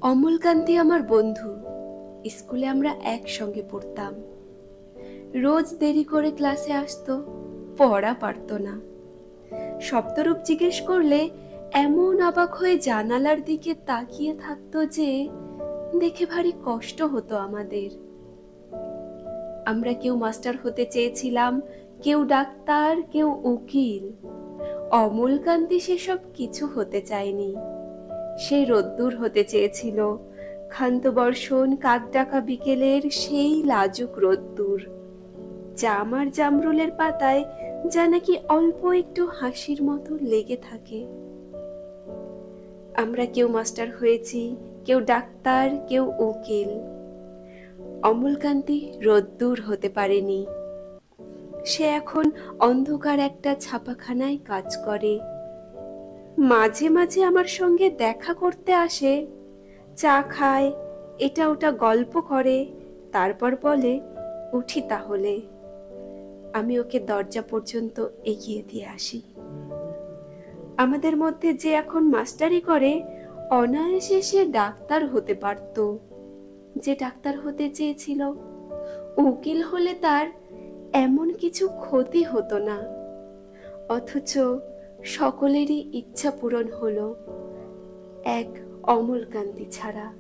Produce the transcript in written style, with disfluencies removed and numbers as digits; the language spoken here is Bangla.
অমলকান্তি আমার বন্ধু। স্কুলে আমরা একসঙ্গে পড়তাম। রোজ দেরি করে ক্লাসে আসতো, পড়া পারতো না। শব্দরূপ জিজ্ঞেস করলে এমন অবাক হয়ে জানালার দিকে তাকিয়ে থাকতো যে দেখে ভারী কষ্ট হতো আমাদের। আমরা কেউ মাস্টার হতে চেয়েছিলাম, কেউ ডাক্তার, কেউ উকিল। অমলকান্তি সেসব কিছু হতে চায়নি। সে রোদ্দুর হতে চেয়েছিল, ক্ষান্ত বর্ষণ কাকডাকা বিকেলের সেই লাজুক রোদ্দুর, জামার জামরুলের পাতায় যা নাকি অল্প একটু হাসির মতো লেগে থাকে। আমরা কেউ মাস্টার হয়েছি, কেউ ডাক্তার, কেউ উকিল। অমলকান্তি রোদ্দুর হতে পারেনি। সে এখন অন্ধকার একটা ছাপাখানায় কাজ করে। মাঝে মাঝে আমার সঙ্গে দেখা করতে আসে, চা খায়, এটা ওটা গল্প করে, তারপর বলে উঠি তাহলে। আমি ওকে দরজা পর্যন্ত এগিয়ে দিয়ে আসি। আমাদের মধ্যে যে এখন মাস্টারি করে, অনায়াসে সে ডাক্তার হতে পারত। যে ডাক্তার হতে চেয়েছিল, উকিল হলে তার এমন কিছু ক্ষতি হতো না। অথচ সকলেরই ইচ্ছা পূরণ হলো, এক অমলকান্তি ছাড়া।